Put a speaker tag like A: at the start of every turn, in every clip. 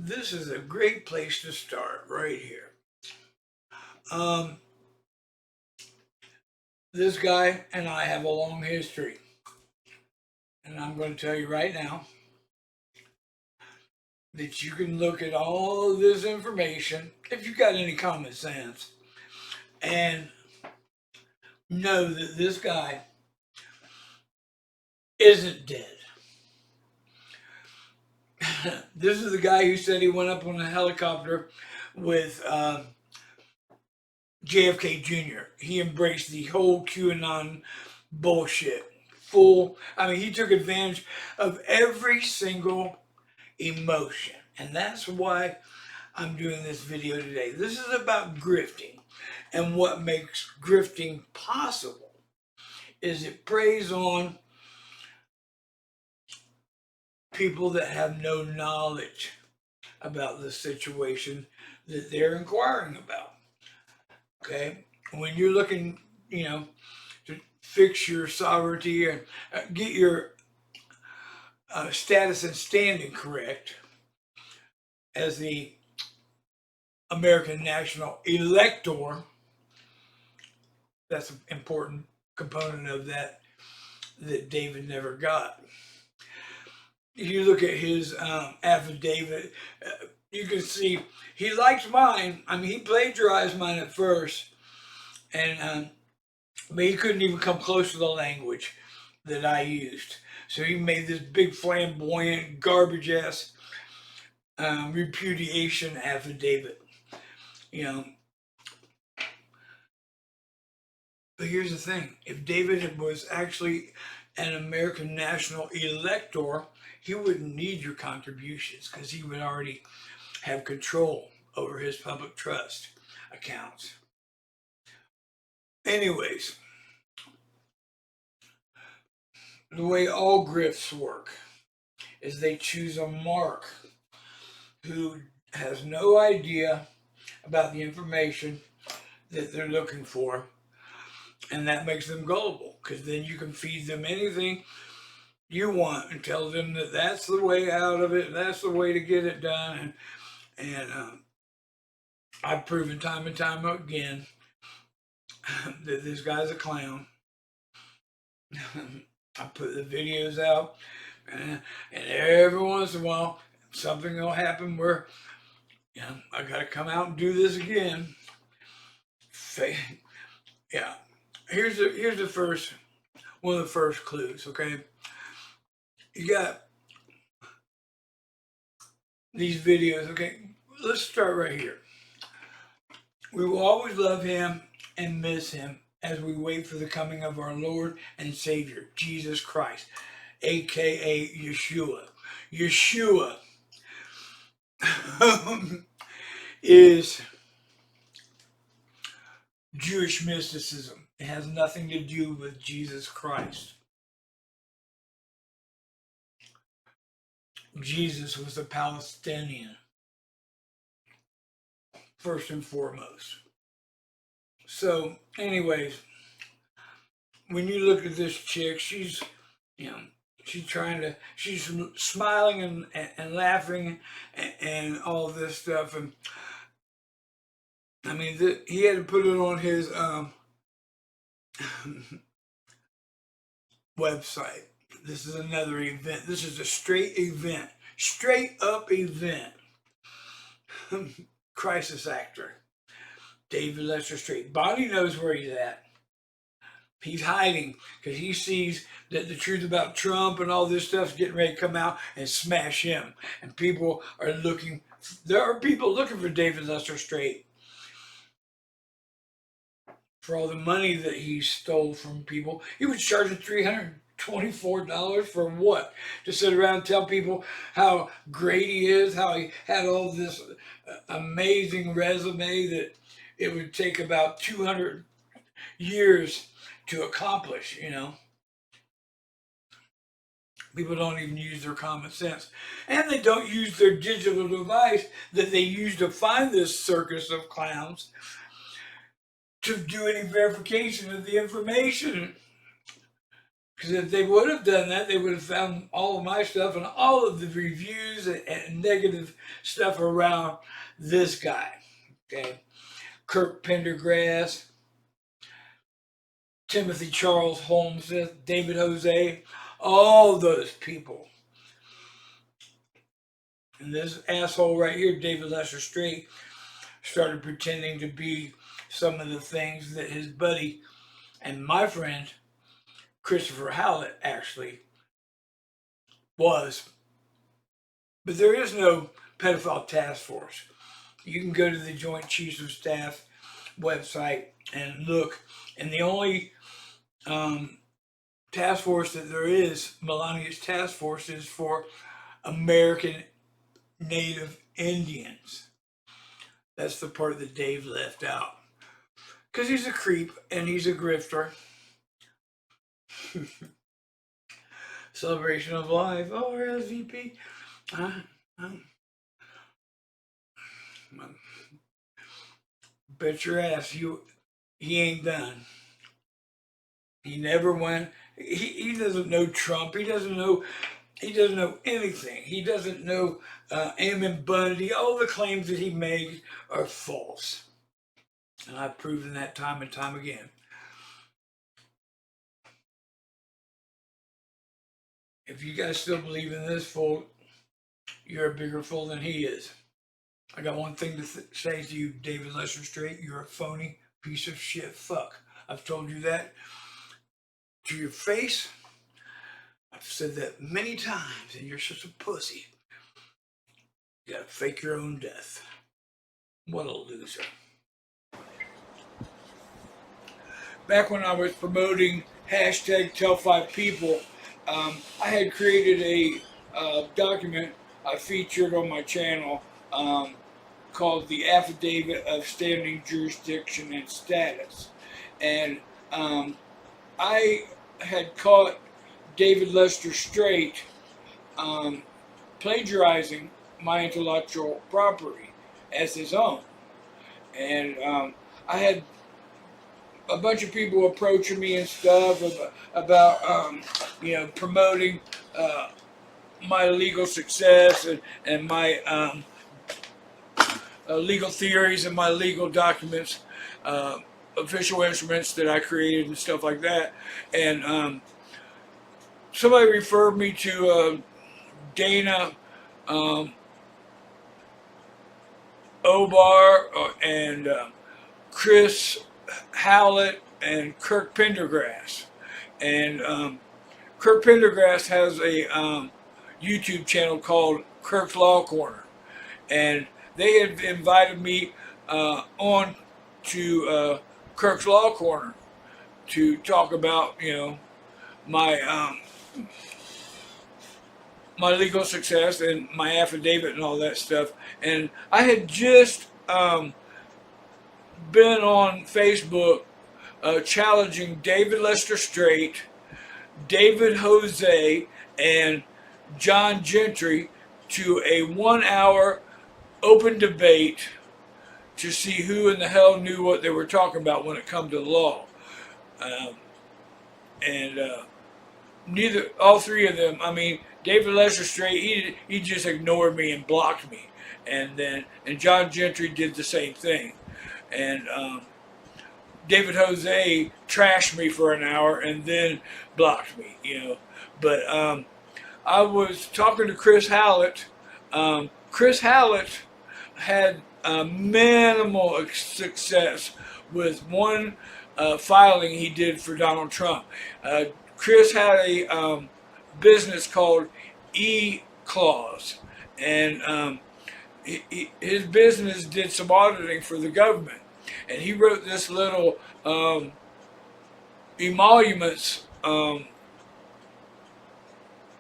A: This is a great place to start right here. Um, this guy and I have a long history, and I'm going to tell you right now that you can look at all of this information if you've got any common sense and know that this guy isn't dead. This is the guy who said he went up on a helicopter with JFK Jr. He embraced the whole QAnon bullshit. He took advantage of every single emotion. And that's why I'm doing this video today. This is about grifting. And what makes grifting possible is it preys on people that have no knowledge about the situation that they're inquiring about. Okay? When you're looking, to fix your sovereignty and get your status and standing correct as the American national elector, that's an important component of that David never got. If you look at his affidavit, you can see he likes mine. He plagiarized mine at first, and but he couldn't even come close to the language that I used. So he made this big flamboyant garbage ass repudiation affidavit. You know, but here's the thing: if David was actually an American national elector, he wouldn't need your contributions because he would already have control over his public trust accounts. Anyways, the way all grifts work is they choose a mark who has no idea about the information that they're looking for, and that makes them gullible because then you can feed them anything you want and tell them that that's the way out of it, that's the way to get it done. And I've proven time and time again that this guy's a clown. I put the videos out, and every once in a while, something will happen where I got to come out and do this again. Yeah, here's the first one of the first clues. Okay, you got these videos. Okay, let's start right here. We will always love him and miss him as we wait for the coming of our Lord and Savior, Jesus Christ, aka Yeshua. Yeshua is Jewish mysticism. It has nothing to do with Jesus Christ. Jesus was a Palestinian, first and foremost. So, anyways, when you look at this chick, she's she's smiling and laughing and all this stuff. And he had to put it on his website. This is another event. This is a straight event. Straight up event. Crisis actor. David Lester Straight. Bonnie knows where he's at. He's hiding because he sees that the truth about Trump and all this stuff's getting ready to come out and smash him. And people are looking. There are people looking for David Lester Straight for all the money that he stole from people. He was charging $324 for what? To sit around and tell people how great he is, how he had all this amazing resume that it would take about 200 years to accomplish, People don't even use their common sense. And they don't use their digital device that they use to find this circus of clowns to do any verification of the information. Because if they would have done that, they would have found all of my stuff and all of the reviews and negative stuff around this guy. Okay, Kirk Pendergrass, Timothy Charles Holmes, David Jose, all those people. And this asshole right here, David Lester Straight, started pretending to be some of the things that his buddy and my friend Christopher Howlett actually was. But there is no pedophile task force. You can go to the Joint Chiefs of Staff website and look, and the only task force that there is, Melania's task force, is for American Native Indians. That's the part that Dave left out. Because he's a creep and he's a grifter. Celebration of life. Oh, RSVP. Bet your ass he ain't done. He never went. He doesn't know Trump. He doesn't know anything. He doesn't know Ammon Bundy. All the claims that he made are false. And I've proven that time and time again. If you guys still believe in this fool, you're a bigger fool than he is. I got one thing to say to you, David Lester Straight. You're a phony piece of shit fuck. I've told you that to your face. I've said that many times, and you're such a pussy. You gotta fake your own death. What a loser. Back when I was promoting hashtag Tell 5 People, I had created a document I featured on my channel called the Affidavit of Standing Jurisdiction and Status. And I had caught David Lester Straight plagiarizing my intellectual property as his own. And I had a bunch of people approaching me and stuff about promoting my legal success and my legal theories and my legal documents, official instruments that I created and stuff like that. And somebody referred me to Dana Obar and Chris Howlett and Kirk Pendergrass. And Kirk Pendergrass has a YouTube channel called Kirk's Law Corner. And they had invited me on to Kirk's Law Corner to talk about, my my legal success and my affidavit and all that stuff. And I had just been on Facebook challenging David Lester Straight, David Jose, and John Gentry to a 1-hour open debate to see who in the hell knew what they were talking about when it come to law. All three of them, David Lester Straight, he just ignored me and blocked me. And John Gentry did the same thing. And David Jose trashed me for an hour and then blocked me, But I was talking to Chris Howlett. Chris Howlett had minimal success with one filing he did for Donald Trump. Chris had a business called E-Clause, and his business did some auditing for the government, and he wrote this little emoluments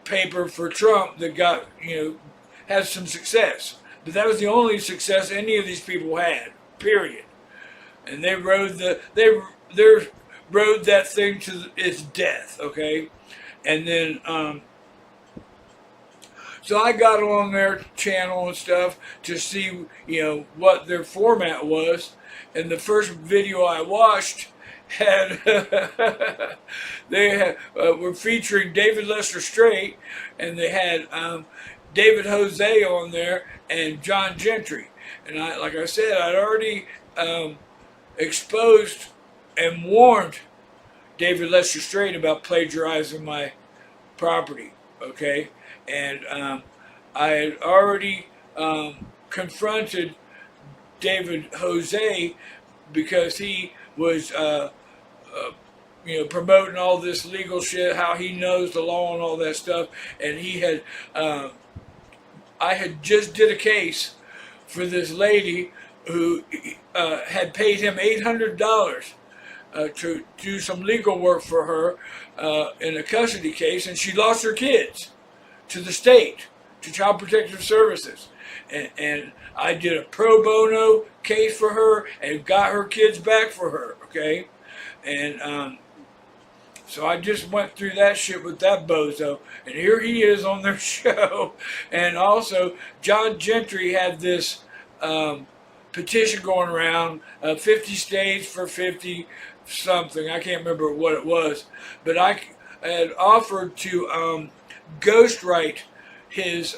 A: paper for Trump that got, had some success. But that was the only success any of these people had, period. And they rode that thing to its death, okay? And then, so I got on their channel and stuff to see, what their format was. And the first video I watched had were featuring David Lester Straight, and they had David Jose on there and John Gentry. And like I said, I'd already exposed and warned David Lester Straight about plagiarizing my property. Okay, and I had already confronted David Jose because he was promoting all this legal shit, how he knows the law and all that stuff, and he had I had just did a case for this lady who had paid him $800 to do some legal work for her in a custody case, and she lost her kids to the state, to Child Protective Services. And I did a pro bono case for her and got her kids back for her, okay? And so I just went through that shit with that bozo, and here he is on their show. And also, John Gentry had this petition going around, 50 states for 50 something. I can't remember what it was, but I had offered to ghostwrite his.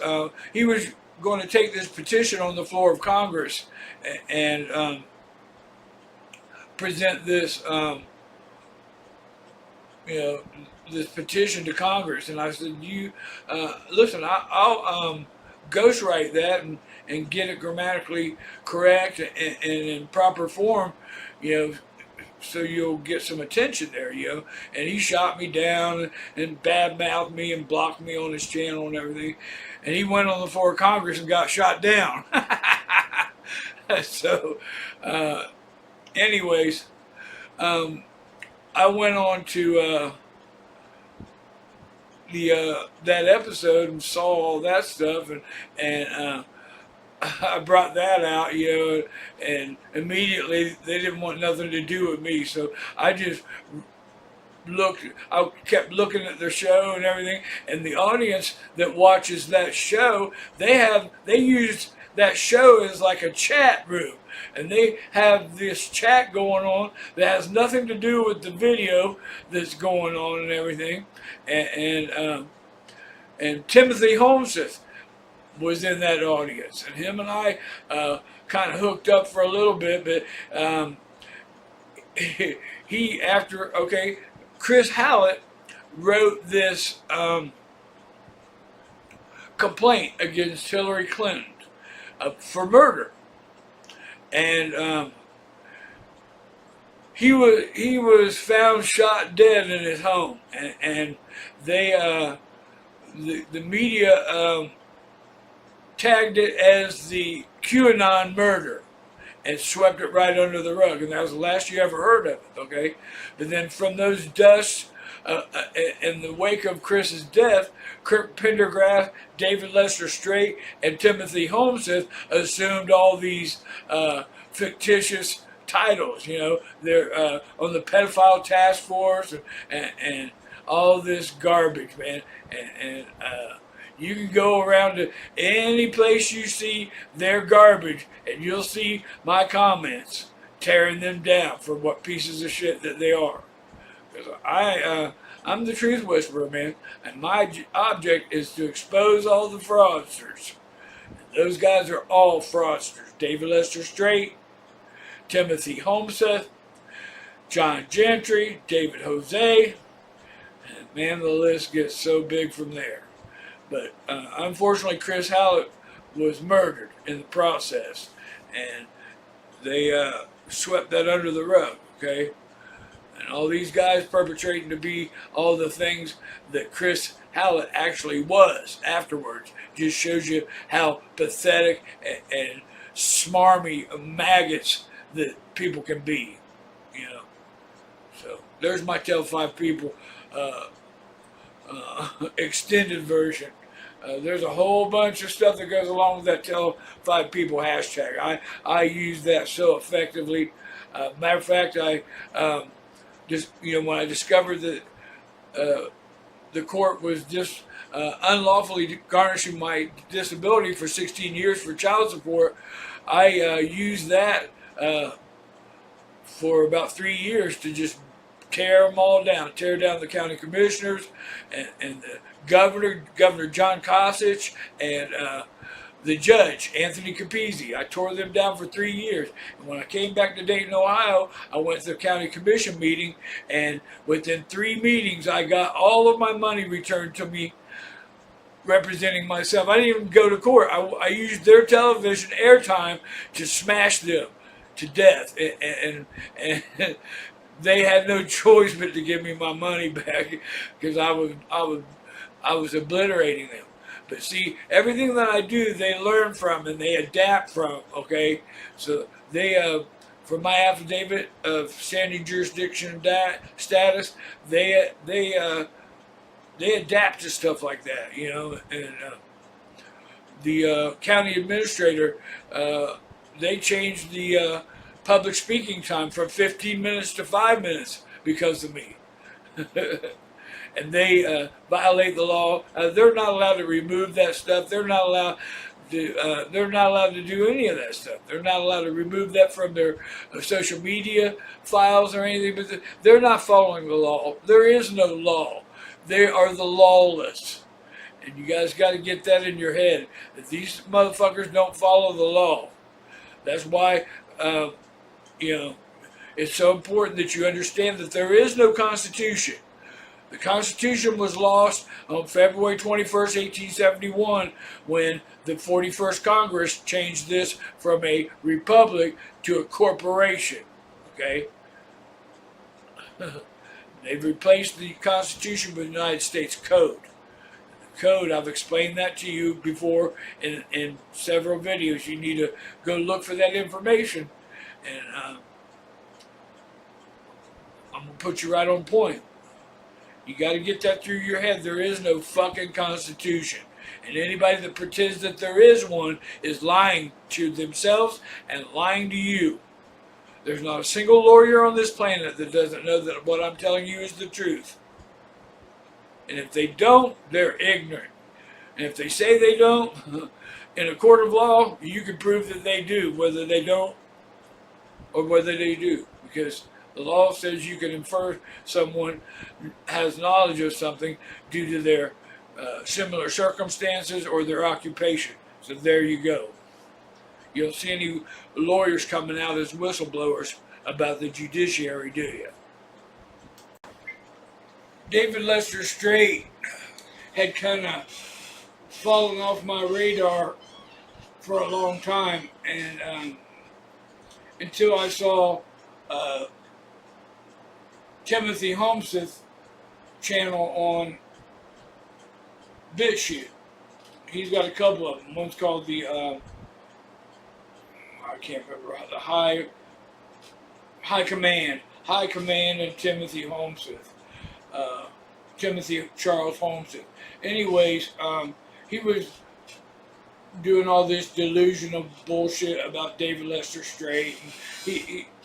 A: He was going to take this petition on the floor of Congress and present this. This petition to Congress, and I said, "You listen. I'll ghostwrite that and get it grammatically correct and in proper form, so you'll get some attention there, And he shot me down and bad-mouthed me and blocked me on his channel and everything, and he went on the floor of Congress and got shot down. So, anyways. I went on to that episode and saw all that stuff, and I brought that out, and immediately they didn't want nothing to do with me. So I just I kept looking at their show and everything, and the audience that watches that show, they use that show as like a chat room. And they have this chat going on that has nothing to do with the video that's going on and everything. And Timothy Holmeseth was in that audience, and him and I kind of hooked up for a little bit. But Chris Hallett wrote this complaint against Hillary Clinton for murder. And he was found shot dead in his home, and they the media tagged it as the QAnon murder and swept it right under the rug, and that was the last you ever heard of it. Okay, but then from those dusts in the wake of Chris's death, Kirk Pendergrass, David Lester Straight, and Timothy Holmeseth assumed all these fictitious titles. They're on the pedophile task force and all this garbage, man. And you can go around to any place you see their garbage, and you'll see my comments tearing them down for what pieces of shit that they are. Because I'm the truth whisperer, man, and my object is to expose all the fraudsters. Those guys are all fraudsters. David Lester Straight, Timothy Holmeseth, John Gentry, David Jose, and man, the list gets so big from there. But unfortunately, Chris Hallett was murdered in the process, and they swept that under the rug, okay? And all these guys perpetrating to be all the things that Chris Hallett actually was afterwards just shows you how pathetic and smarmy maggots that people can be, So there's my Tell 5 People extended version. There's a whole bunch of stuff that goes along with that Tell 5 People hashtag. I use that so effectively. Matter of fact, I just when I discovered that the court was just unlawfully garnishing my disability for 16 years for child support, I used that for about 3 years to just tear them all down, tear down the county commissioners and the Governor John Kasich, and the judge, Anthony Capizzi. I tore them down for 3 years. And when I came back to Dayton, Ohio, I went to the county commission meeting, and within 3 meetings, I got all of my money returned to me representing myself. I didn't even go to court. I used their television airtime to smash them to death. And they had no choice but to give me my money back because I was obliterating them. But see, everything that I do, they learn from and they adapt from. Okay, so they, for my affidavit of standing jurisdiction status, they adapt to stuff like that, you know. And the county administrator, they changed the public speaking time from 15 minutes to 5 minutes because of me. And they violate the law. They're not allowed to remove that stuff. They're not allowed to. They're not allowed to do any of that stuff. They're not allowed to remove that from their social media files or anything. But they're not following the law. There is no law. They are the lawless, and you guys got to get that in your head. That these motherfuckers don't follow the law. That's why, you know, it's so important that you understand that there is no Constitution. The Constitution was lost on February 21st, 1871, when the 41st Congress changed this from a republic to a corporation. Okay? They've replaced the Constitution with the United States Code. The Code, I've explained that to you before in several videos. You need to go look for that information. And I'm going to put you right on point. You got to get that through your head. There is no fucking Constitution. And anybody that pretends that there is one is lying to themselves and lying to you. There's not a single lawyer on this planet that doesn't know that what I'm telling you is the truth. And if they don't, they're ignorant. And if they say they don't, in a court of law, you can prove that they do, whether they don't or whether they do. Because the law says you can infer someone has knowledge of something due to their similar circumstances or their occupation. So there you go. You don't see any lawyers coming out as whistleblowers about the judiciary, do you? David Lester Straight had kind of fallen off my radar for a long time, and until I saw Timothy Holmes's channel on BitChute. He's got a couple of them. One's called the I can't remember, the High Command, and Timothy Holmes's, Timothy Charles Holmes's. Anyways, he was doing all this delusional bullshit about David Lester Straight.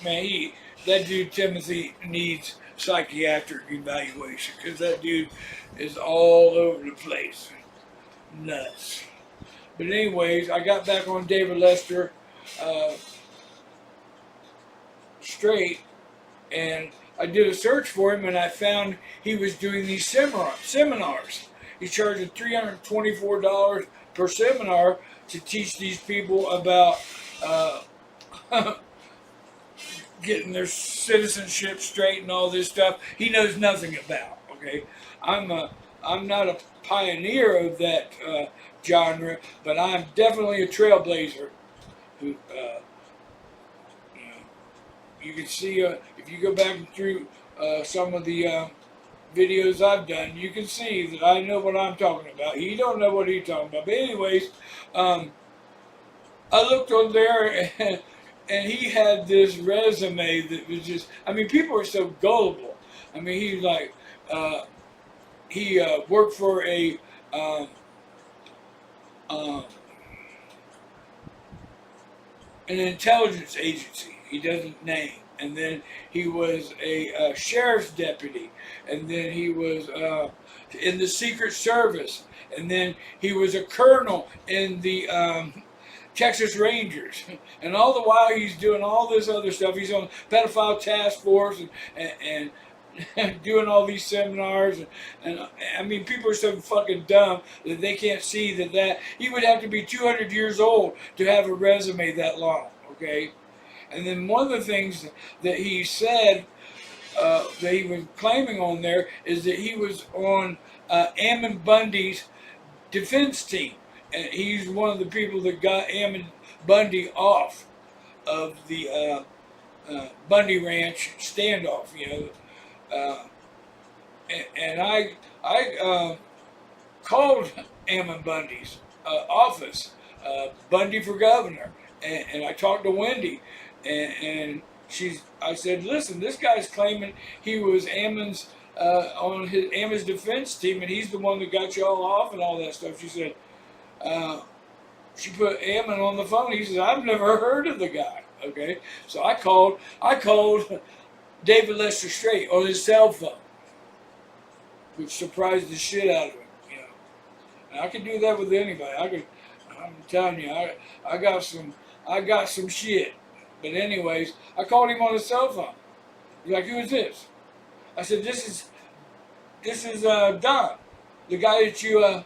A: And that dude Timothy needs psychiatric evaluation because that dude is all over the place, nuts. But anyways, I got back on David Lester Straight, and I did a search for him, and I found he was doing these seminars. He charged $324 per seminar to teach these people about getting their citizenship straight and all this stuff. He knows nothing about. Okay, I'm not a pioneer of that genre, but I'm definitely a trailblazer. Who, you can see if you go back through some of the videos I've done, you can see that I know what I'm talking about. He don't know what he's talking about. But anyways, I looked on there and he had this resume that was just, I mean, people are so gullible. I mean, he's like, he worked for a an intelligence agency he doesn't name, and then he was a sheriff's deputy, and then he was in the Secret Service, and then he was a colonel in the Texas Rangers, and all the while he's doing all this other stuff. He's on pedophile task force and doing all these seminars, and I mean, people are so fucking dumb that they can't see that he would have to be 200 years old to have a resume that long. Okay, and then one of the things that he said that he was claiming on there is that he was on Ammon Bundy's defense team. And he's one of the people that got Ammon Bundy off of the Bundy Ranch standoff, you know. And I called Ammon Bundy's office, Bundy for governor, and I talked to Wendy, and I said, listen, this guy's claiming he was Ammon's on Ammon's defense team, and he's the one that got y'all off and all that stuff. She said, she put Ammon on the phone. He says, I've never heard of the guy. Okay, so I called David Lester Straight on his cell phone, which surprised the shit out of him. You know, and I can do that with anybody. I'm telling you, I got some shit. But anyways, I called him on his cell phone. He's like, who is this? I said, this is Don, the guy that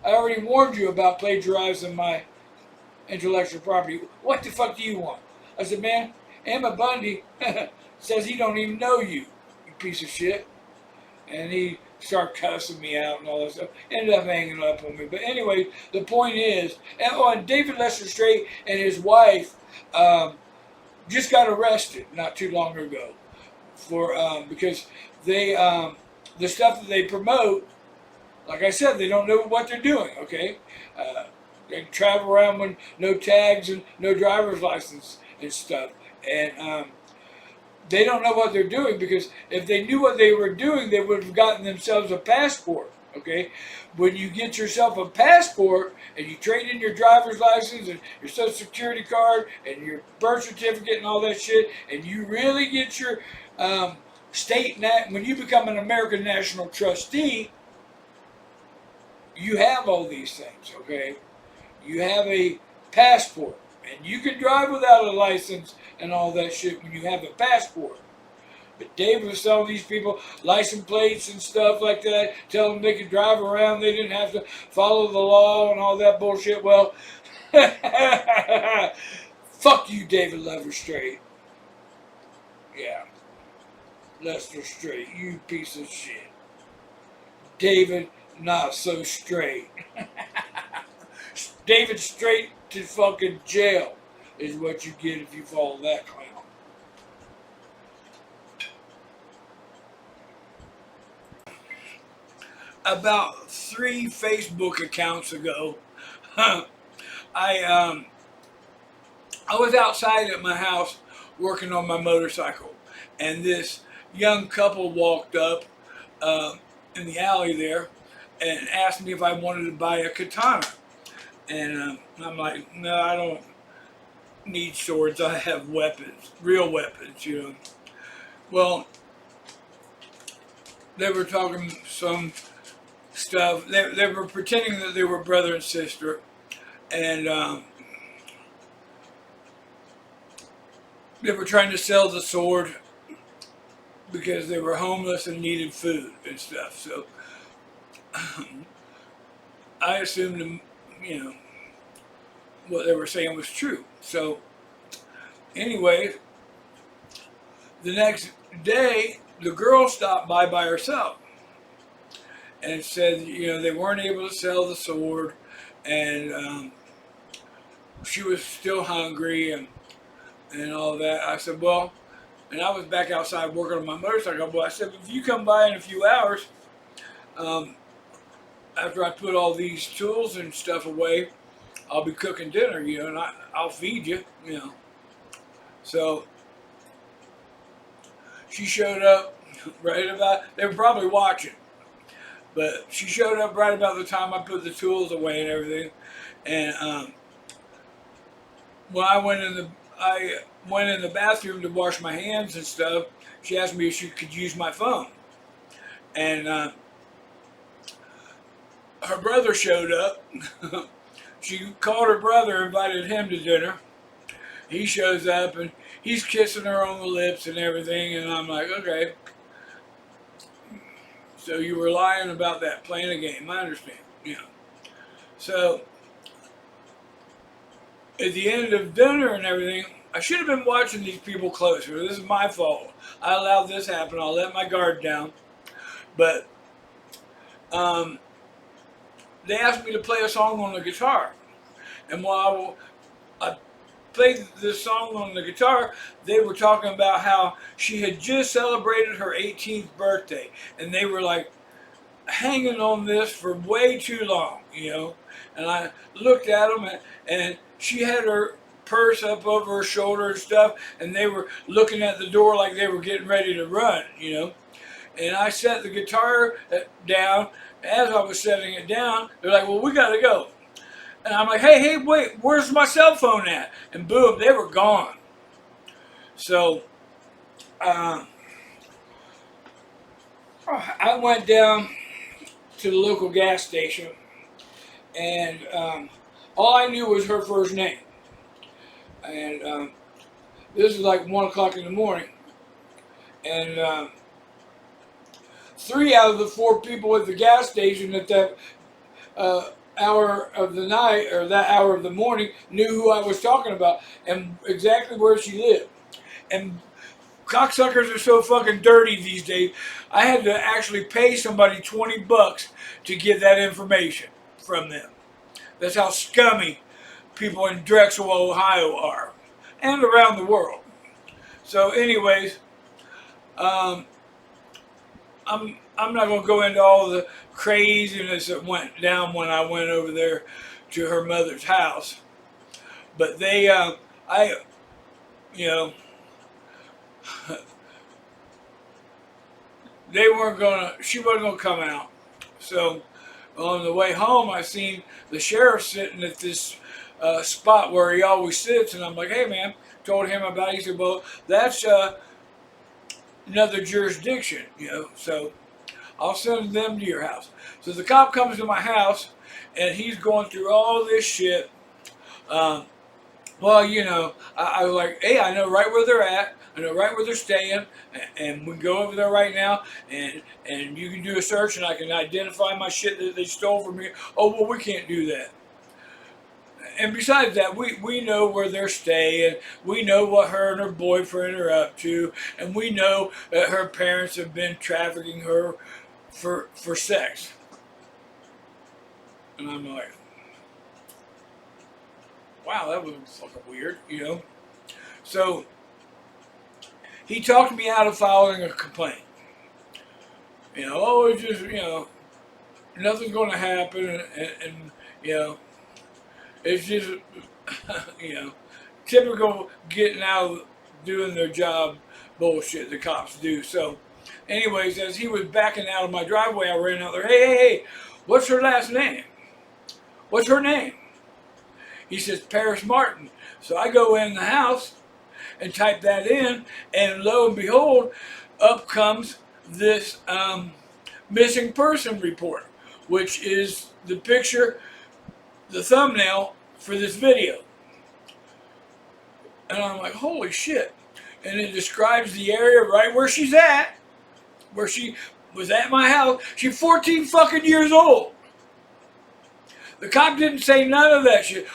A: I already warned you about plagiarizing my intellectual property. What the fuck do you want? I said, man, Emma Bundy says he don't even know you, you piece of shit. And he started cussing me out and all that stuff. Ended up hanging up on me. But anyway, the point is, and David Lester Straight and his wife just got arrested not too long ago for because they the stuff that they promote, like I said, they don't know what they're doing. Okay, they travel around with no tags and no driver's license and stuff, and they don't know what they're doing, because if they knew what they were doing, they would have gotten themselves a passport. Okay, when you get yourself a passport and you trade in your driver's license and your social security card and your birth certificate and all that shit, and you really get your when you become an American National Trustee, you have all these things. Okay, you have a passport, and you can drive without a license and all that shit when you have a passport. But Dave was selling these people license plates and stuff like that, telling them they could drive around, they didn't have to follow the law and all that bullshit. Well, fuck you, David Lester Straight. Yeah, Lester Straight, you piece of shit. David, not so straight. David straight to fucking jail is what you get if you follow that clown. About 3 Facebook accounts ago, I was outside at my house working on my motorcycle, and this young couple walked up in the alley there and asked me if I wanted to buy a katana. And I'm like, no, I don't need swords. I have weapons, real weapons, you know. Well, they were talking some stuff. They were pretending that they were brother and sister, and they were trying to sell the sword because they were homeless and needed food and stuff. So I assumed, you know, what they were saying was true. So anyway, the next day, the girl stopped by herself and said, you know, they weren't able to sell the sword, and she was still hungry and all that. I said, well, and I was back outside working on my motorcycle. Well, I said, if you come by in a few hours, after I put all these tools and stuff away, I'll be cooking dinner, you know, and I'll feed you, you know. So she showed up right about, they were probably watching, but she showed up right about the time I put the tools away and everything. And when I went in the bathroom to wash my hands and stuff, she asked me if she could use my phone. And her brother showed up. she called her brother, invited him to dinner. He shows up and he's kissing her on the lips and everything, and I'm like, okay, so you were lying about that, playing a game. I understand, you know. So at the end of dinner and everything, I should have been watching these people closer. This is my fault. I allowed this happen. I'll let my guard down. But um, they asked me to play a song on the guitar. And while I played this song on the guitar, they were talking about how she had just celebrated her 18th birthday. And they were like hanging on this for way too long, you know. And I looked at them, and she had her purse up over her shoulder and stuff, and they were looking at the door like they were getting ready to run, you know. And I set the guitar down. As I was setting it down, they're like, well, we got to go. And I'm like, hey, wait, where's my cell phone at? And boom, they were gone. So I went down to the local gas station, and all I knew was her first name. And this is like 1 o'clock in the morning. And 3 out of the 4 people at the gas station at that hour of the night, or that hour of the morning, knew who I was talking about and exactly where she lived. And cocksuckers are so fucking dirty these days. I had to actually pay somebody $20 to get that information from them. That's how scummy people in Drexel, Ohio are, and around the world. So, anyways, I'm not going to go into all the craziness that went down when I went over there to her mother's house, but they, you know, they weren't gonna. She wasn't gonna come out. So on the way home, I seen the sheriff sitting at this spot where he always sits, and I'm like, "Hey, man," told him about it. He said, "Well, that's another jurisdiction, you know. So I'll send them to your house." So the cop comes to my house, and he's going through all this shit. Well, you know, I was like, hey, I know right where they're at. I know right where they're staying, and we can go over there right now, and you can do a search, and I can identify my shit that they stole from me. Oh, well, we can't do that. And besides that, we know where they're staying. We know what her and her boyfriend are up to, and we know that her parents have been trafficking her for sex. And I'm like, wow, that was fucking weird, you know. So he talked me out of filing a complaint. You know, oh, it's just, you know, nothing's going to happen, and you know, it's just, you know, typical getting out, doing their job bullshit the cops do. So, anyways, as he was backing out of my driveway, I ran out there. Hey, what's her last name? What's her name? He says Paris Martin. So I go in the house and type that in, and lo and behold, up comes this missing person report, which is the picture, the thumbnail for this video. And I'm like, holy shit. And it describes the area right where she's at, where she was at my house. She's 14 fucking years old. The cop didn't say none of that shit.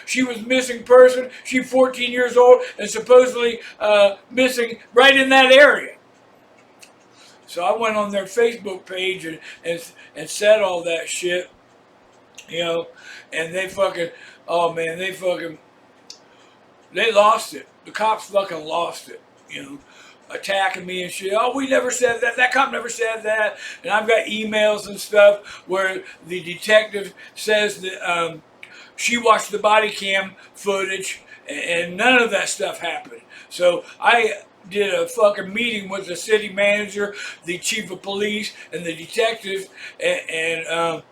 A: She was missing person. She's 14 years old and supposedly missing right in that area. So I went on their Facebook page and said all that shit, you know, and they fucking, oh man, they lost it. The cops fucking lost it, you know, attacking me and shit. Oh, we never said that. That cop never said that. And I've got emails and stuff where the detective says that she watched the body cam footage and none of that stuff happened. So I did a fucking meeting with the city manager, the chief of police, and the detectives, and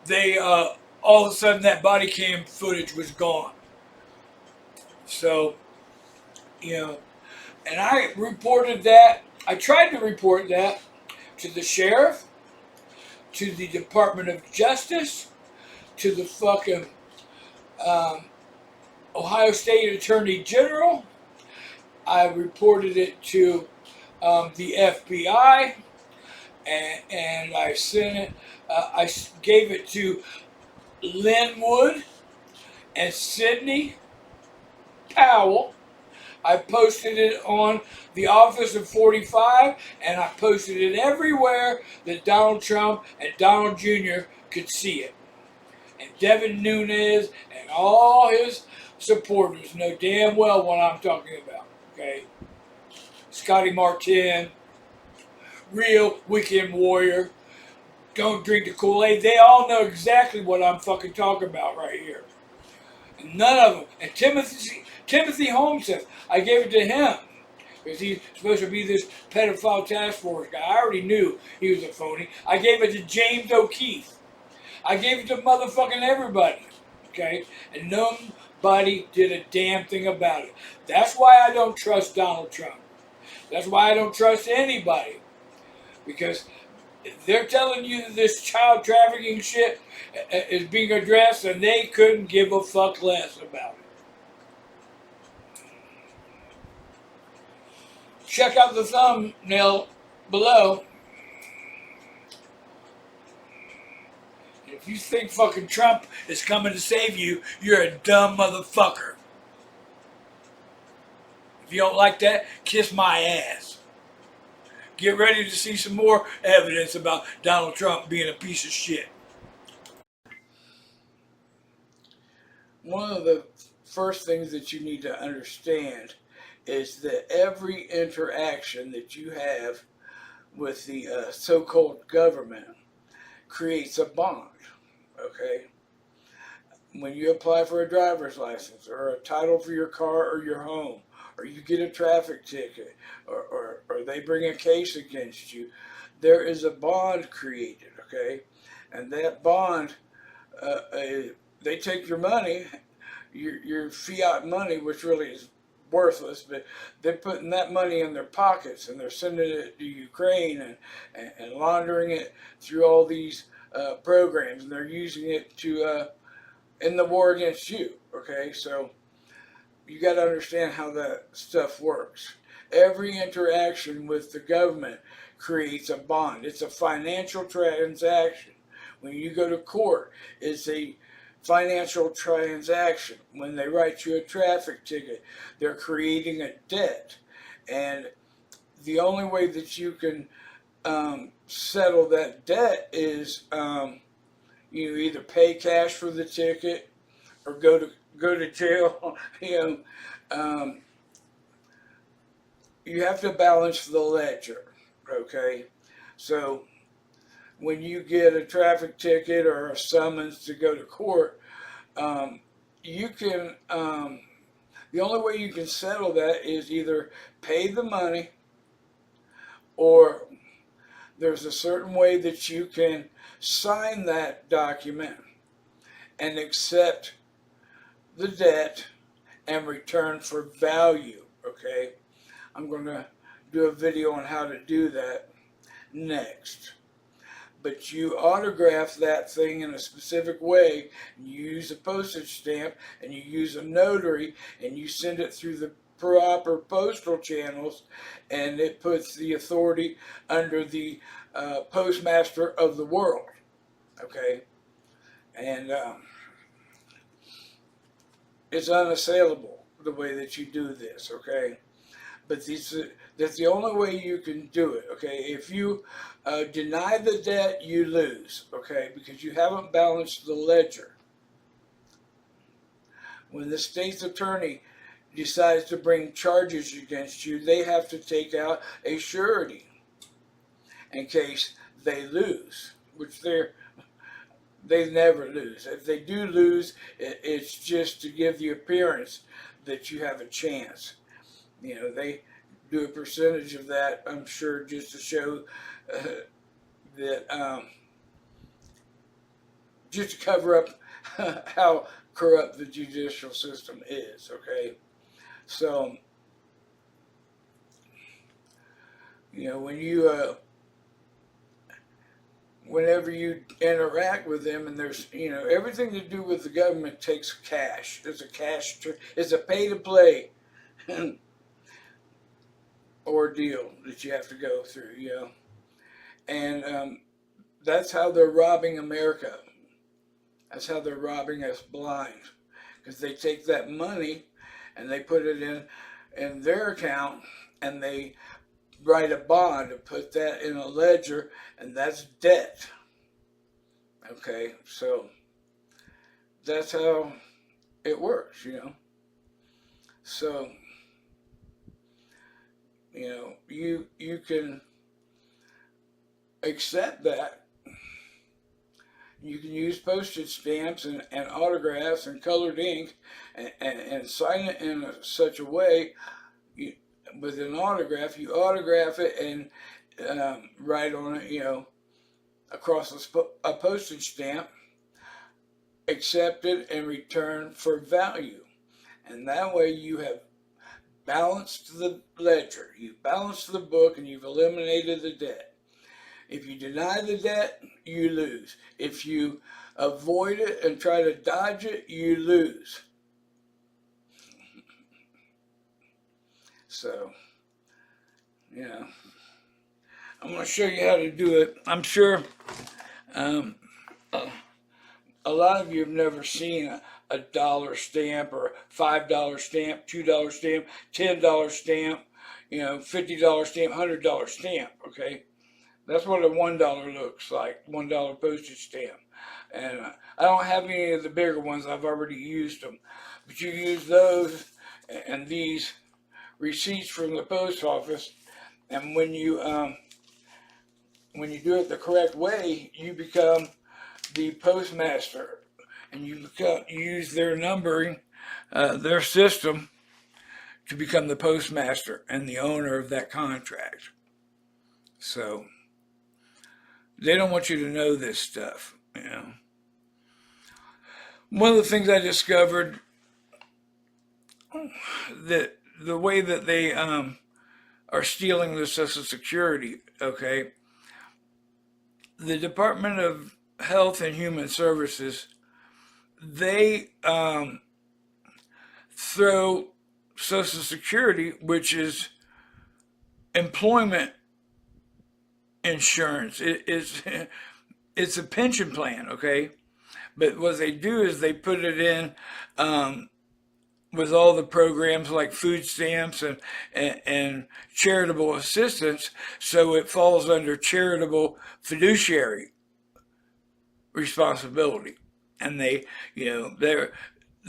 A: they all of a sudden that body cam footage was gone. So, you know, and I reported that. I tried to report that to the sheriff, to the Department of Justice, to the fucking um, Ohio State Attorney General. I reported it to the FBI, and I sent it. I gave it to Linwood and Sidney Powell. I posted it on the Office of 45, and I posted it everywhere that Donald Trump and Donald Jr. could see it. And Devin Nunes and all his supporters know damn well what I'm talking about. Okay, Scotty Martin, real weekend warrior, don't drink the Kool-Aid. They all know exactly what I'm fucking talking about right here. And none of them. And Timothy Holmes says I gave it to him because he's supposed to be this pedophile task force guy. I already knew he was a phony. I gave it to James O'Keefe. I gave it to motherfucking everybody. Okay? And nobody did a damn thing about it. That's why I don't trust Donald Trump. That's why I don't trust anybody. Because they're telling you that this child trafficking shit is being addressed and they couldn't give a fuck less about it. Check out the thumbnail below. If you think fucking Trump is coming to save you, you're a dumb motherfucker. If you don't like that, kiss my ass. Get ready to see some more evidence about Donald Trump being a piece of shit. One of the first things that you need to understand is that every interaction that you have with the so-called government creates a bond, okay? When you apply for a driver's license or a title for your car or your home, or you get a traffic ticket, or they bring a case against you, there is a bond created, okay? And that bond, they take your money, your fiat money, which really is worthless, but they're putting that money in their pockets and they're sending it to Ukraine and laundering it through all these programs, and they're using it to in the war against you. Okay, so you got to understand how that stuff works. Every interaction with the government creates a bond. It's a financial transaction. When you go to court, it's a financial transaction. When they write you a traffic ticket, they're creating a debt. And the only way that you can settle that debt is you either pay cash for the ticket or go to jail. You have to balance the ledger. Okay, so when you get a traffic ticket or a summons to go to court, you can, the only way you can settle that is either pay the money, or there's a certain way that you can sign that document and accept the debt and return for value. Okay, I'm going to do a video on how to do that next. But you autograph that thing in a specific way, and you use a postage stamp, and you use a notary, and you send it through the proper postal channels, and it puts the authority under the postmaster of the world. Okay, and it's unassailable the way that you do this. Okay. But that's the only way you can do it, okay? If you deny the debt, you lose, okay? Because you haven't balanced the ledger. When the state's attorney decides to bring charges against you, they have to take out a surety in case they lose, which they never lose. If they do lose, it's just to give the appearance that you have a chance. You know, they do a percentage of that, I'm sure, just to show that, just to cover up how corrupt the judicial system is, okay? So, you know, when whenever you interact with them, and there's, everything to do with the government takes cash. It's a pay to play ordeal that you have to go through, and that's how they're robbing America. That's how they're robbing us blind, because they take that money and they put it in their account, and they write a bond to put that in a ledger, and that's debt. Okay, so that's how it works, So, you can accept that. You can use postage stamps and autographs and colored ink, and sign it in such a way. With an autograph, you autograph it and write on it, across a postage stamp, accepted and returned for value. And that way you have balanced the ledger, you've balanced the book, and you've eliminated the debt. If you deny the debt, you lose. If you avoid it and try to dodge it, you lose. So, I'm going to show you how to do it. I'm sure a lot of you have never seen a dollar stamp or $5 stamp, $2 stamp, $10 stamp, $50 stamp, $100 stamp. Okay, that's what a $1 looks like. $1 postage stamp. And I don't have any of the bigger ones. I've already used them. But you use those and these receipts from the post office, and when you do it the correct way, you become the postmaster, and you use their numbering, their system, to become the postmaster and the owner of that contract. So they don't want you to know this stuff. One of the things I discovered, that the way that they are stealing the Social Security, okay, the Department of Health and Human Services, they throw Social Security, which is employment insurance. It's a pension plan, okay? But what they do is they put it in with all the programs like food stamps and charitable assistance, so it falls under charitable fiduciary responsibility, and that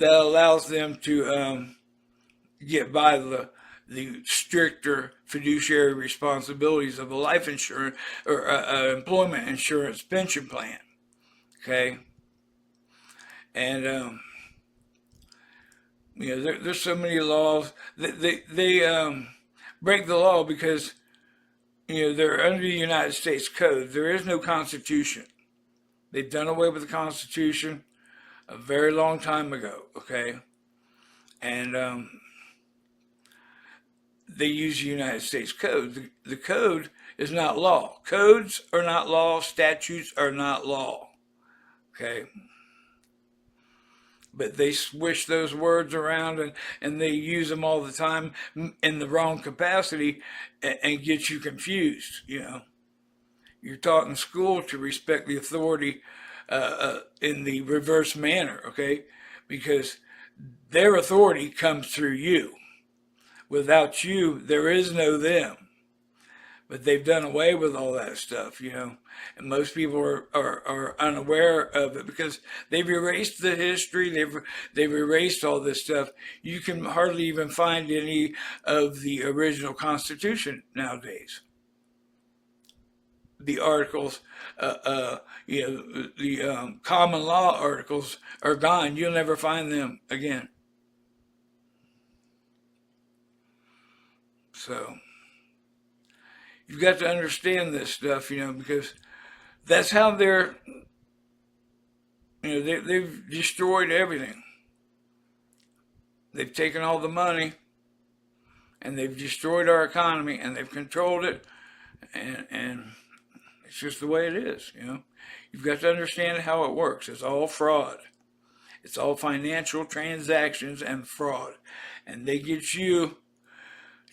A: allows them to get by the stricter fiduciary responsibilities of a life insurance or employment insurance pension plan. Okay, and there's so many laws that they break the law because they're under the United States Code. There is no Constitution. They've done away with the Constitution a very long time ago. Okay, and they use the United States Code. The code is not law. Codes are not law. Statutes are not law. Okay. But they swish those words around, and they use them all the time in the wrong capacity, and get you confused. You're taught in school to respect the authority in the reverse manner, okay? Because their authority comes through you. Without you, there is no them. But they've done away with all that stuff, and most people are unaware of it because they've erased the history. They've erased all this stuff. You can hardly even find any of the original Constitution nowadays. The articles, the common law articles are gone. You'll never find them again. So you've got to understand this stuff, because that's how they've destroyed everything. They've taken all the money, and they've destroyed our economy, and they've controlled it, and It's just the way it is, you know. You've got to understand how it works. It's all fraud. It's all financial transactions and fraud. And they get you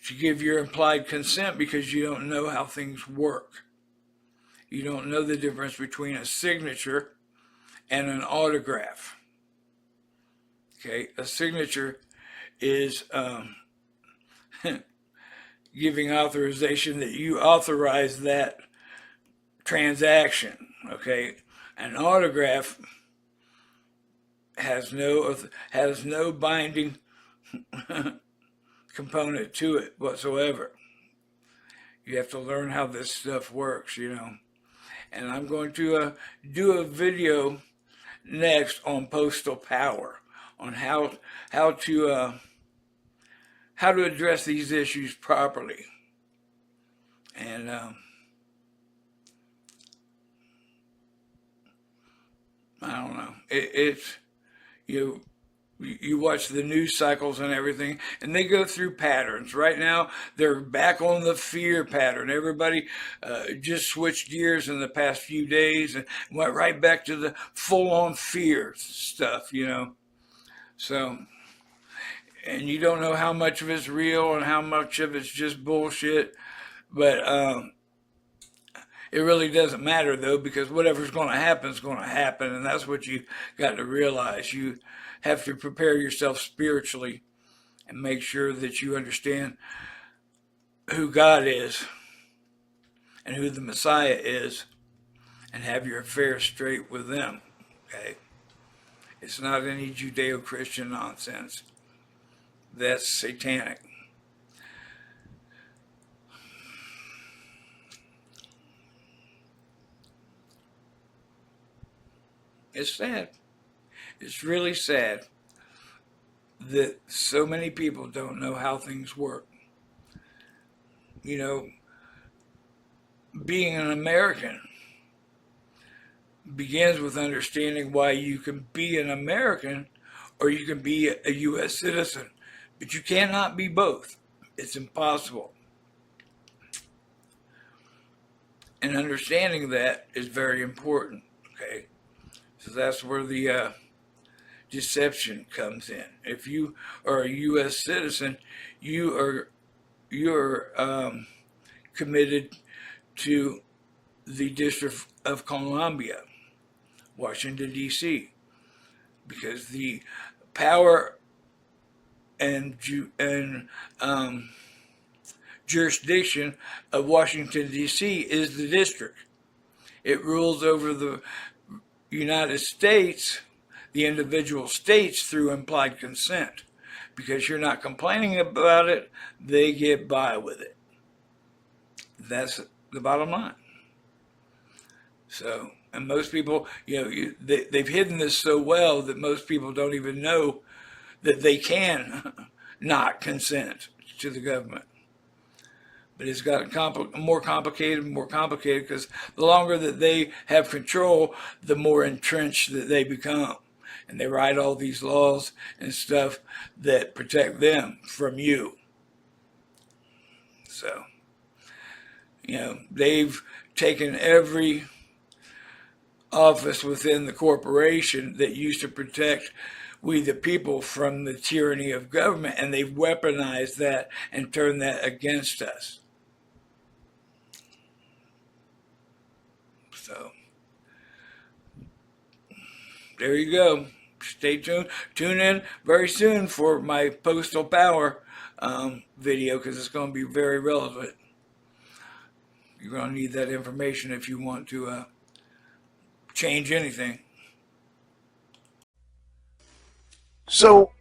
A: to give your implied consent because you don't know how things work. You don't know the difference between a signature and an autograph. Okay, a signature is giving authorization that you authorize that transaction. Okay, an autograph has no binding component to it whatsoever. You have to learn how this stuff works, you know. And I'm going to do a video next on postal power, on how to address these issues properly. And I don't know. It's you watch the news cycles and everything, and they go through patterns. Right now, they're back on the fear pattern. Everybody just switched gears in the past few days and went right back to the full-on fear stuff, you know. So, and you don't know how much of it's real and how much of it's just bullshit, but it really doesn't matter, though, because whatever's going to happen is going to happen, and that's what you got to realize. You have to prepare yourself spiritually and make sure that you understand who God is and who the Messiah is and have your affairs straight with them, okay? It's not any Judeo-Christian nonsense. That's satanic. It's sad. It's really sad that so many people don't know how things work. You know, being an American begins with understanding why you can be an American or you can be a U.S. citizen, but you cannot be both. It's impossible. And understanding that is very important, okay? So that's where the deception comes in. If you are a U.S. citizen, you're committed to the District of Columbia, Washington, D.C., because the power and jurisdiction of Washington, D.C. is the district. It rules over the United States, the individual states, through implied consent. Because you're not complaining about it, they get by with it. That's the bottom line. So, and most people, you know, they've hidden this so well that most people don't even know that they can not consent to the government. But it's gotten more complicated and more complicated because the longer that they have control, the more entrenched that they become. And they write all these laws and stuff that protect them from you. So, you know, they've taken every office within the corporation that used to protect we the people from the tyranny of government, and they've weaponized that and turned that against us. So, there you go. Stay tuned. Tune in very soon for my postal power video, because it's going to be very relevant. You're going to need that information if you want to change anything.
B: So,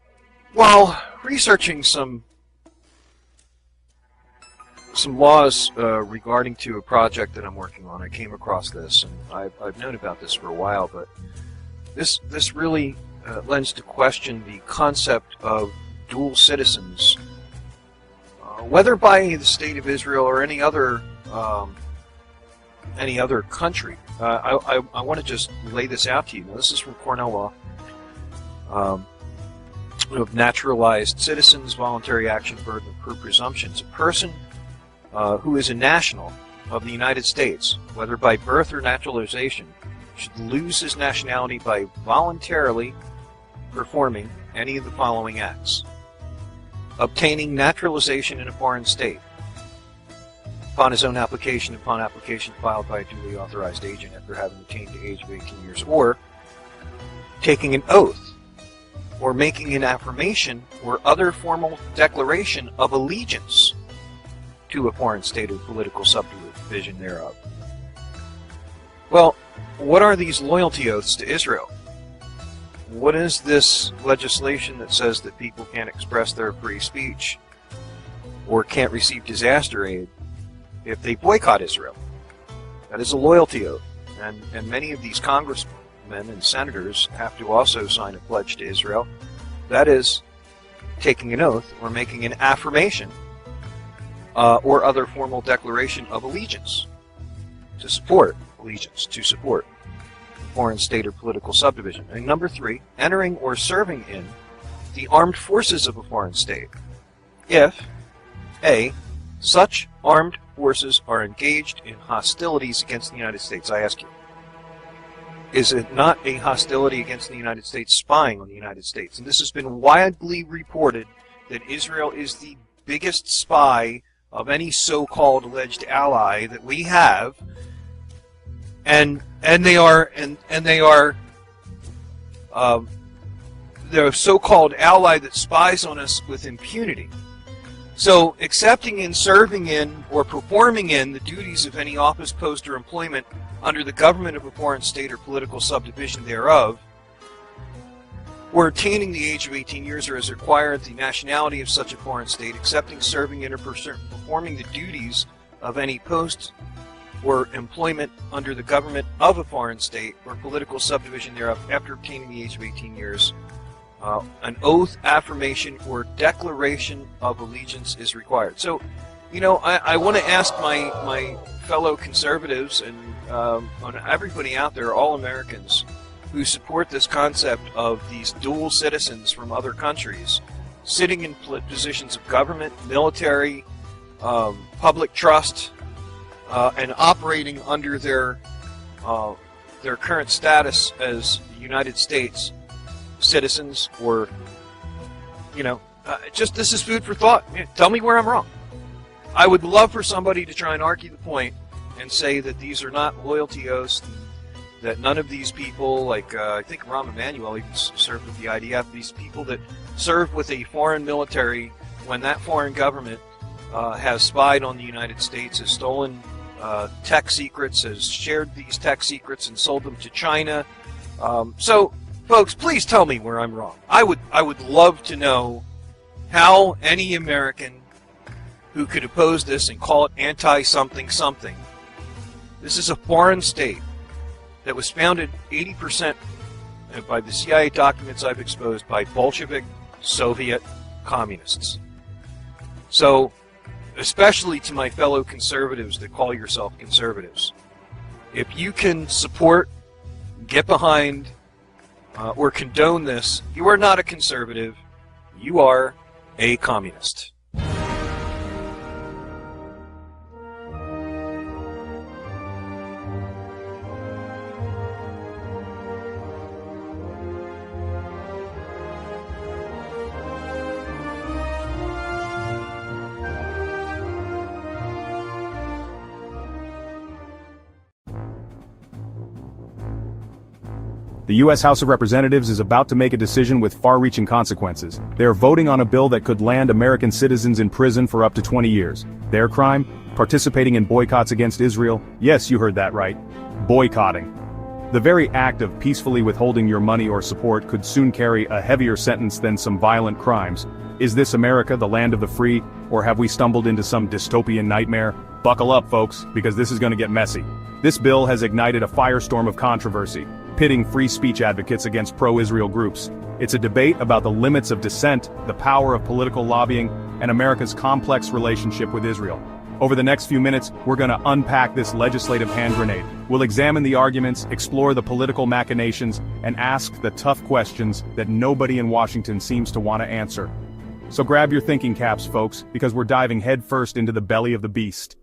B: while researching some laws regarding to a project that I'm working on, I came across this, and I've known about this for a while, but this really lends to question the concept of dual citizens, whether by the state of Israel or any other country. I want to just lay this out to you. Now, this is from Cornell Law. Of naturalized citizens, voluntary action, burden of proof presumptions. A person who is a national of the United States, whether by birth or naturalization, should lose his nationality by voluntarily performing any of the following acts: obtaining naturalization in a foreign state upon his own application, upon application filed by a duly authorized agent after having attained the age of 18 years, or taking an oath or making an affirmation or other formal declaration of allegiance to a foreign state or political subdivision thereof. Well, what are these loyalty oaths to Israel? What is this legislation that says that people can't express their free speech or can't receive disaster aid if they boycott Israel? That is a loyalty oath. And many of these congressmen and senators have to also sign a pledge to Israel. That is taking an oath or making an affirmation or other formal declaration of allegiance to support foreign state or political subdivision. And number 3, entering or serving in the armed forces of a foreign state if A, such armed forces are engaged in hostilities against the United States. I ask you, is it not a hostility against the United States spying on the United States? And this has been widely reported that Israel is the biggest spy of any so-called alleged ally that we have, and they are the so-called ally that spies on us with impunity. So accepting and serving in or performing in the duties of any office, post, or employment under the government of a foreign state or political subdivision thereof, or attaining the age of 18 years or as required the nationality of such a foreign state, accepting, serving in, or performing the duties of any post or employment under the government of a foreign state or political subdivision thereof after obtaining the age of 18 years, an oath, affirmation, or declaration of allegiance is required. So, you know, I want to ask my fellow conservatives and on everybody out there, all Americans who support this concept of these dual citizens from other countries sitting in positions of government, military, public trust, and operating under their current status as United States citizens, or, you know, just this is food for thought. Tell me where I'm wrong. I would love for somebody to try and argue the point and say that these are not loyalty oaths, that none of these people, like I think Rahm Emanuel even served with the IDF, these people that serve with a foreign military when that foreign government has spied on the United States, has stolen tech secrets, has shared these tech secrets and sold them to China. So, folks, please tell me where I'm wrong. I would love to know how any American who could oppose this and call it anti-something something. This is a foreign state that was founded 80% by the CIA documents I've exposed by Bolshevik Soviet communists. So, especially to my fellow conservatives that call yourself conservatives, if you can support, get behind, or condone this, you are not a conservative, you are a communist.
C: The U.S. House of Representatives is about to make a decision with far-reaching consequences. They are voting on a bill that could land American citizens in prison for up to 20 years. Their crime? Participating in boycotts against Israel? Yes, you heard that right. Boycotting. The very act of peacefully withholding your money or support could soon carry a heavier sentence than some violent crimes. Is this America, the land of the free, or have we stumbled into some dystopian nightmare? Buckle up, folks, because this is going to get messy. This bill has ignited a firestorm of controversy, pitting free speech advocates against pro-Israel groups. It's a debate about the limits of dissent, the power of political lobbying, and America's complex relationship with Israel. Over the next few minutes, we're going to unpack this legislative hand grenade. We'll examine the arguments, explore the political machinations, and ask the tough questions that nobody in Washington seems to want to answer. So grab your thinking caps, folks, because we're diving headfirst into the belly of the beast.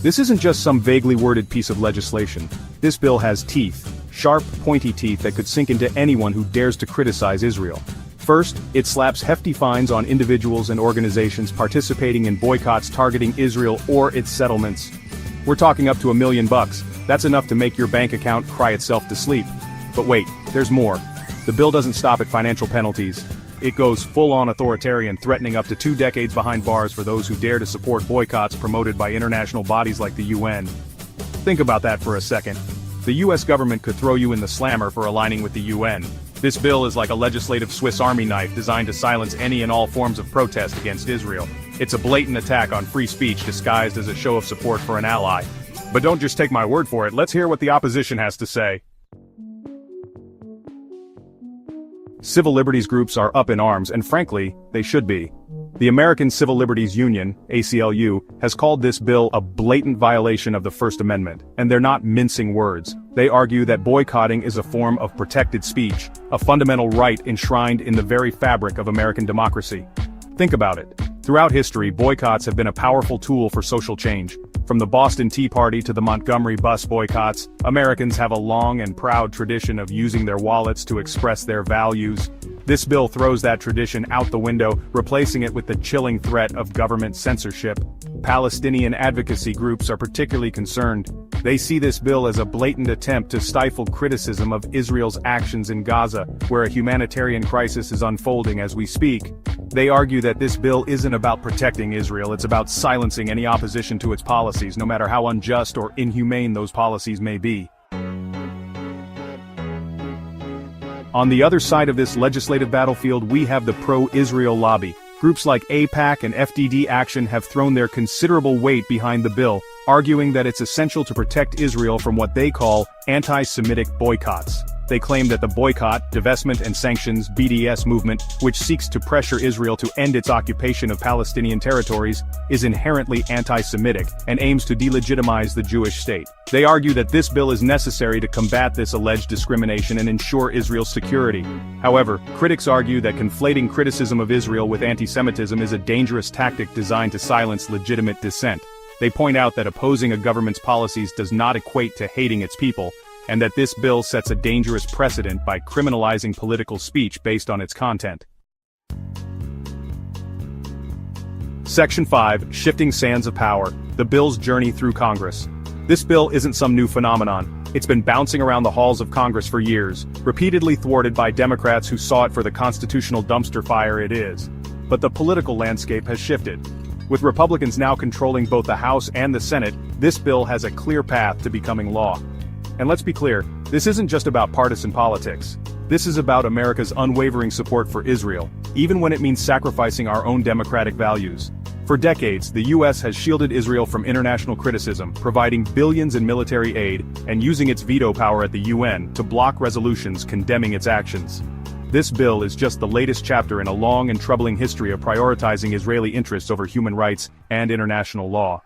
C: This isn't just some vaguely worded piece of legislation. This bill has teeth, sharp, pointy teeth that could sink into anyone who dares to criticize Israel. First, it slaps hefty fines on individuals and organizations participating in boycotts targeting Israel or its settlements. We're talking up to $1 million. That's enough to make your bank account cry itself to sleep. But wait, there's more. The bill doesn't stop at financial penalties. It goes full-on authoritarian, threatening up to 2 decades behind bars for those who dare to support boycotts promoted by international bodies like the UN. Think about that for a second. The US government could throw you in the slammer for aligning with the UN. This bill is like a legislative Swiss Army knife designed to silence any and all forms of protest against Israel. It's a blatant attack on free speech disguised as a show of support for an ally. But don't just take my word for it, let's hear what the opposition has to say. Civil liberties groups are up in arms, and frankly, they should be. The American Civil Liberties Union, ACLU, has called this bill a blatant violation of the First Amendment, and they're not mincing words. They argue that boycotting is a form of protected speech, a fundamental right enshrined in the very fabric of American democracy. Think about it. Throughout history, boycotts have been a powerful tool for social change. From the Boston Tea Party to the Montgomery bus boycotts, Americans have a long and proud tradition of using their wallets to express their values. This bill throws that tradition out the window, replacing it with the chilling threat of government censorship. Palestinian advocacy groups are particularly concerned. They see this bill as a blatant attempt to stifle criticism of Israel's actions in Gaza, where a humanitarian crisis is unfolding as we speak. They argue that this bill isn't about protecting Israel, it's about silencing any opposition to its policies, no matter how unjust or inhumane those policies may be. On the other side of this legislative battlefield, we have the pro-Israel lobby. Groups like AIPAC and FDD Action have thrown their considerable weight behind the bill, arguing that it's essential to protect Israel from what they call anti-Semitic boycotts. They claim that the boycott, divestment and sanctions (BDS) movement, which seeks to pressure Israel to end its occupation of Palestinian territories, is inherently anti-Semitic and aims to delegitimize the Jewish state. They argue that this bill is necessary to combat this alleged discrimination and ensure Israel's security. However, critics argue that conflating criticism of Israel with anti-Semitism is a dangerous tactic designed to silence legitimate dissent. They point out that opposing a government's policies does not equate to hating its people, and that this bill sets a dangerous precedent by criminalizing political speech based on its content. Section 5, Shifting Sands of Power, the bill's journey through Congress. This bill isn't some new phenomenon. It's been bouncing around the halls of Congress for years, repeatedly thwarted by Democrats who saw it for the constitutional dumpster fire it is. But the political landscape has shifted. With Republicans now controlling both the House and the Senate, this bill has a clear path to becoming law. And let's be clear, this isn't just about partisan politics. This is about America's unwavering support for Israel, even when it means sacrificing our own democratic values. For decades, the U.S. has shielded Israel from international criticism, providing billions in military aid, and using its veto power at the UN to block resolutions condemning its actions. This bill is just the latest chapter in a long and troubling history of prioritizing Israeli interests over human rights and international law.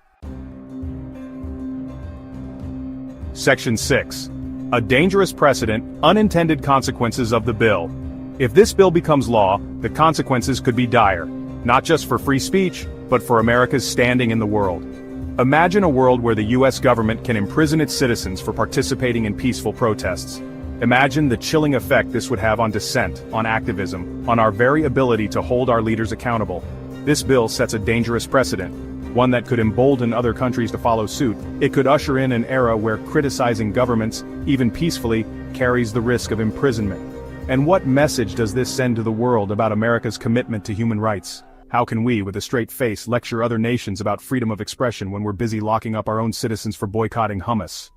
C: Section 6. A dangerous precedent, unintended consequences of the bill. If this bill becomes law, the consequences could be dire, not just for free speech, but for America's standing in the world. Imagine a world where the US government can imprison its citizens for participating in peaceful protests. Imagine the chilling effect this would have on dissent, on activism, on our very ability to hold our leaders accountable. This bill sets a dangerous precedent, one that could embolden other countries to follow suit. It could usher in an era where criticizing governments, even peacefully, carries the risk of imprisonment. And what message does this send to the world about America's commitment to human rights? How can we, with a straight face, lecture other nations about freedom of expression when we're busy locking up our own citizens for boycotting hummus?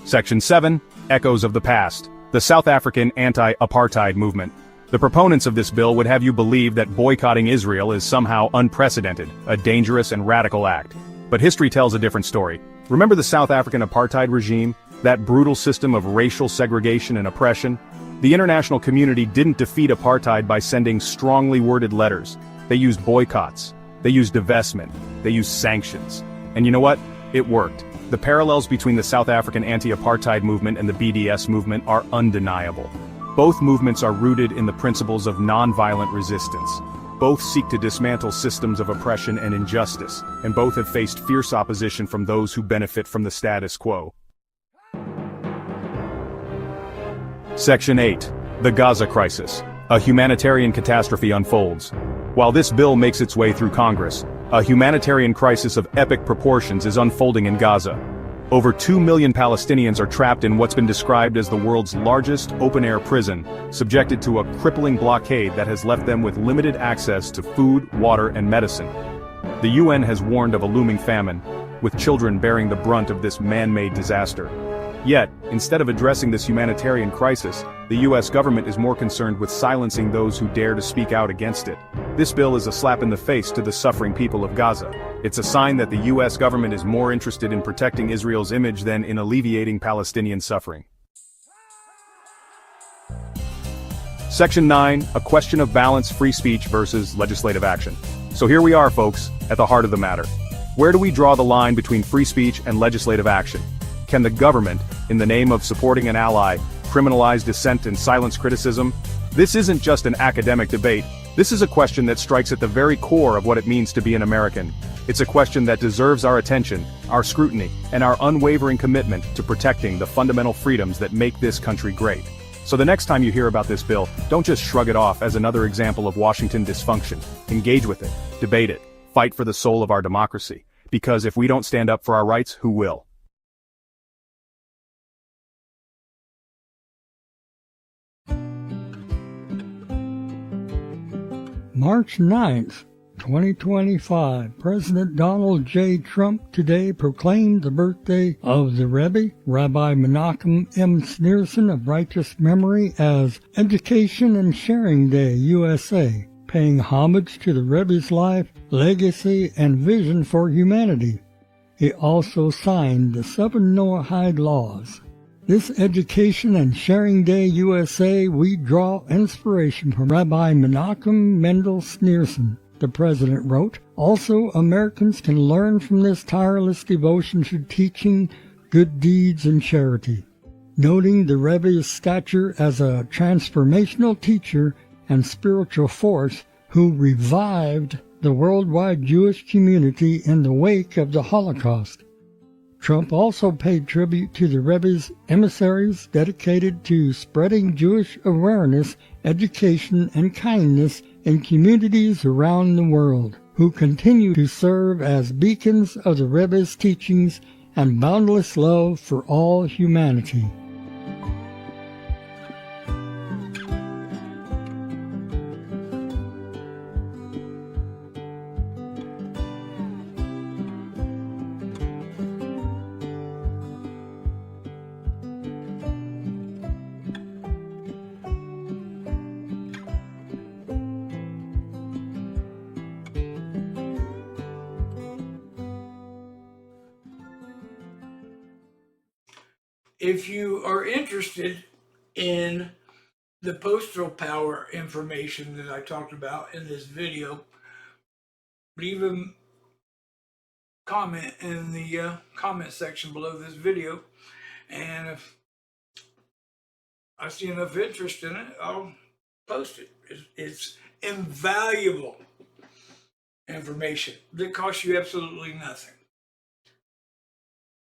C: Section 7. Echoes of the Past. The South African Anti-Apartheid Movement. The proponents of this bill would have you believe that boycotting Israel is somehow unprecedented, a dangerous and radical act. But history tells a different story. Remember the South African apartheid regime? That brutal system of racial segregation and oppression? The international community didn't defeat apartheid by sending strongly worded letters. They used boycotts. They used divestment. They used sanctions. And you know what? It worked. The parallels between the South African anti-apartheid movement and the BDS movement are undeniable. Both movements are rooted in the principles of nonviolent resistance. Both seek to dismantle systems of oppression and injustice, and both have faced fierce opposition from those who benefit from the status quo. Section 8. The Gaza Crisis. A humanitarian catastrophe unfolds. While this bill makes its way through Congress, a humanitarian crisis of epic proportions is unfolding in Gaza. Over 2 million Palestinians are trapped in what's been described as the world's largest open-air prison, subjected to a crippling blockade that has left them with limited access to food, water, and medicine. The UN has warned of a looming famine, with children bearing the brunt of this man-made disaster. Yet, instead of addressing this humanitarian crisis, the US government is more concerned with silencing those who dare to speak out against it. This bill is a slap in the face to the suffering people of Gaza. It's a sign that the US government is more interested in protecting Israel's image than in alleviating Palestinian suffering. Section 9, a question of balance, free speech versus legislative action. So here we are, folks, at the heart of the matter. Where do we draw the line between free speech and legislative action? Can the government, in the name of supporting an ally, criminalize dissent and silence criticism? This isn't just an academic debate. This is a question that strikes at the very core of what it means to be an American. It's a question that deserves our attention, our scrutiny, and our unwavering commitment to protecting the fundamental freedoms that make this country great. So the next time you hear about this bill, don't just shrug it off as another example of Washington dysfunction. Engage with it, debate it, fight for the soul of our democracy. Because if we don't stand up for our rights, who will?
D: March 9th, 2025, President Donald J. Trump today proclaimed the birthday of the Rebbe, Rabbi Menachem M. Schneerson of righteous memory, as Education and Sharing Day USA, paying homage to the Rebbe's life, legacy, and vision for humanity. He also signed the 7 Noahide laws. This Education and Sharing Day USA, we draw inspiration from Rabbi Menachem Mendel Schneerson, the president wrote. Also, Americans can learn from this tireless devotion to teaching, good deeds, and charity. Noting the Rebbe's stature as a transformational teacher and spiritual force who revived the worldwide Jewish community in the wake of the Holocaust. Trump also paid tribute to the Rebbe's emissaries dedicated to spreading Jewish awareness, education, and kindness in communities around the world, who continue to serve as beacons of the Rebbe's teachings and boundless love for all humanity.
A: If you are interested in the postal power information that I talked about in this video, leave a comment in the comment section below this video, and if I see enough interest in it, I'll post it. It's invaluable information that costs you absolutely nothing.